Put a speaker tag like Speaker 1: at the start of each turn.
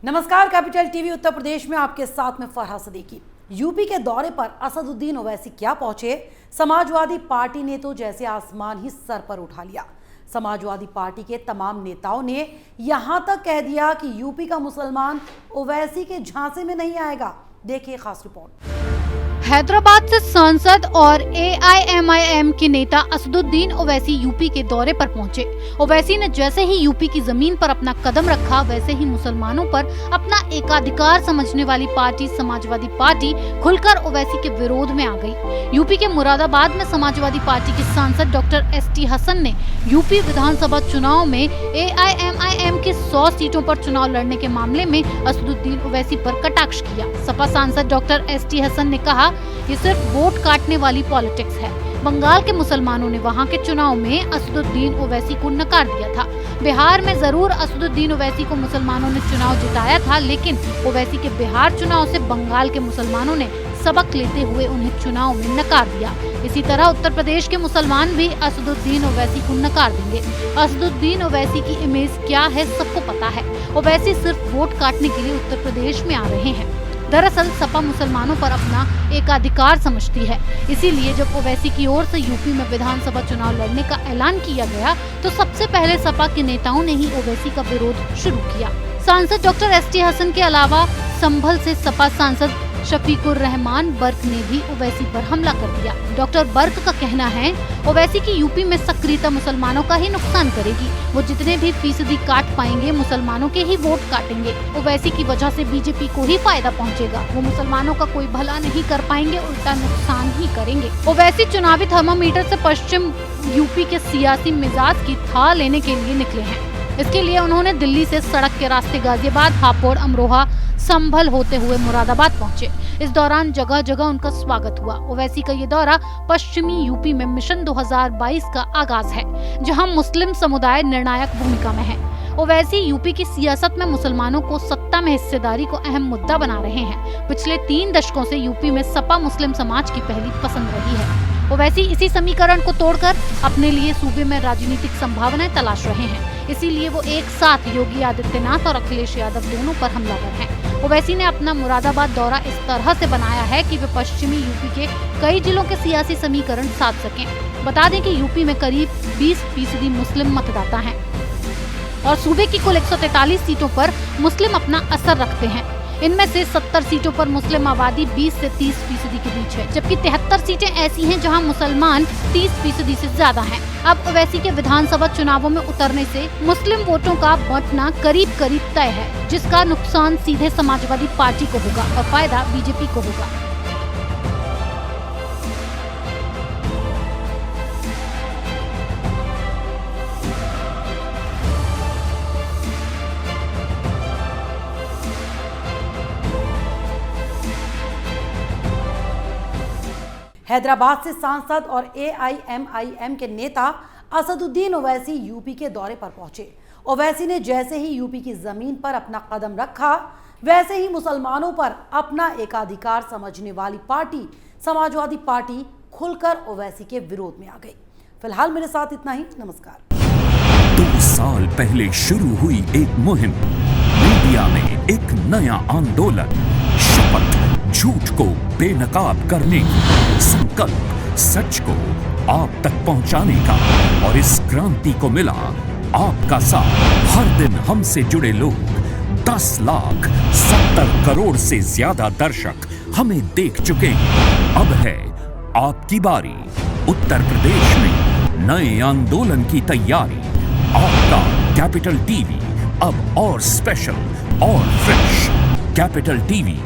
Speaker 1: नमस्कार, capital TV Uttar Pradesh में आपके साथ में फरहा सदीकी। यूपी के दौरे पर असदुद्दीन ओवैसी क्या पहुंचे? समाजवादी पार्टी ने तो जैसे आसमान ही सर पर उठा लिया। समाजवादी पार्टी के तमाम नेताओं ने यहां तक कह दिया कि यूपी का मुसलमान ओवैसी के झांसे में नहीं आएगा। देखिए खास रिपोर्ट।
Speaker 2: हैदराबाद से सांसद और AIMIM के नेता असदुद्दीन ओवैसी यूपी के दौरे पर पहुंचे। ओवैसी ने जैसे ही यूपी की जमीन पर अपना कदम रखा, वैसे ही मुसलमानों पर अपना एकाधिकार समझने वाली पार्टी समाजवादी पार्टी खुलकर ओवैसी के विरोध में आ गई। यूपी के मुरादाबाद में समाजवादी पार्टी के सांसद डॉक्टर ST हसन ने यूपी विधानसभा चुनाव में AIMIM की 100 सीटों पर चुनाव लड़ने के मामले में असदुद्दीन ओवैसी पर कटाक्ष किया। सपा सांसद डॉक्टर ST हसन ने कहा, ये सिर्फ वोट काटने वाली पॉलिटिक्स है। बंगाल के मुसलमानों ने वहां के चुनाव में असदुद्दीन ओवैसी को नकार दिया था। बिहार में जरूर असदुद्दीन ओवैसी को मुसलमानों ने चुनाव जिताया था, लेकिन ओवैसी के बिहार चुनाव से बंगाल के मुसलमानों ने सबक लेते हुए उन्हें चुनाव में नकार दिया। इसी तरह उत्तर प्रदेश के मुसलमान भी असदुद्दीन ओवैसी को नकार देंगे। असदुद्दीन ओवैसी की इमेज क्या है सबको पता है। ओवैसी सिर्फ वोट काटने के लिए उत्तर प्रदेश में आ रहे हैं। दरअसल सपा मुसलमानों पर अपना एकाधिकार समझती है, इसीलिए जब ओवैसी की ओर से यूपी में विधानसभा चुनाव लड़ने का ऐलान किया गया तो सबसे पहले सपा के नेताओं ने ही ओवैसी का विरोध शुरू किया। सांसद डॉक्टर ST हसन के अलावा संभल से सपा सांसद शफीकुर रहमान बर्क ने भी ओवैसी पर हमला कर दिया। डॉक्टर बर्क का कहना है, ओवैसी की यूपी में सक्रियता मुसलमानों का ही नुकसान करेगी। वो जितने भी फीसदी काट पाएंगे मुसलमानों के ही वोट काटेंगे। ओवैसी की वजह से बीजेपी को ही फायदा पहुंचेगा। वो मुसलमानों का कोई भला नहीं कर पाएंगे, उल्टा नुकसान ही करेंगे। ओवैसी चुनावी थर्मामीटर से पश्चिम यूपी के सियासी मिजाज की था लेने के लिए निकले हैं। इसके लिए उन्होंने दिल्ली से सड़क के रास्ते गाजियाबाद, हापुड़, अमरोहा, संभल होते हुए मुरादाबाद पहुंचे। इस दौरान जगह जगह उनका स्वागत हुआ। ओवैसी का ये दौरा पश्चिमी यूपी में मिशन 2022 का आगाज है, जहां मुस्लिम समुदाय निर्णायक भूमिका में है। ओवैसी यूपी की सियासत में मुसलमानों को सत्ता में हिस्सेदारी को अहम मुद्दा बना रहे हैं। पिछले 3 दशकों से यूपी में सपा मुस्लिम समाज की पहली पसंद रही है। ओवैसी इसी समीकरण को तोड़कर अपने लिए सूबे में राजनीतिक संभावनाएं तलाश रहे हैं। इसीलिए वो एक साथ योगी आदित्यनाथ और अखिलेश यादव दोनों पर हमलावर हैं। ओवैसी ने अपना मुरादाबाद दौरा इस तरह से बनाया है कि वे पश्चिमी यूपी के कई जिलों के सियासी समीकरण साध सकें। बता दें कि यूपी में करीब 20% मुस्लिम मतदाता हैं और सूबे की कुल 143 सीटों पर मुस्लिम अपना असर रखते हैं। इनमें से 70 सीटों पर मुस्लिम आबादी 20 से 30% के बीच है, जबकि 73 सीटें ऐसी हैं जहां मुसलमान 30% से ज्यादा हैं। अब ओवैसी के विधानसभा चुनावों में उतरने से मुस्लिम वोटों का बंटना करीब करीब तय है, जिसका नुकसान सीधे समाजवादी पार्टी को होगा और फायदा बीजेपी को होगा।
Speaker 1: हैदराबाद से सांसद और AIMIM के नेता असदुद्दीन ओवैसी यूपी के दौरे पर पहुंचे। ओवैसी ने जैसे ही यूपी की जमीन पर अपना कदम रखा, वैसे ही मुसलमानों पर अपना एकाधिकार समझने वाली पार्टी समाजवादी पार्टी खुलकर ओवैसी के विरोध में आ गई। फिलहाल मेरे साथ इतना ही। नमस्कार।
Speaker 3: 2 साल पहले शुरू हुई एक मुहिम, मीडिया में एक नया आंदोलन, शपथ झूठ को बेनकाब करने की, संकल्प सच को आप तक पहुंचाने का। और इस क्रांति को मिला आपका साथ। हर दिन हमसे जुड़े लोग, 10,70 करोड़ से ज्यादा दर्शक हमें देख चुके हैं। अब है आपकी बारी। उत्तर प्रदेश में नए आंदोलन की तैयारी। आपका कैपिटल टीवी अब और स्पेशल और फ्रेश। Capital TV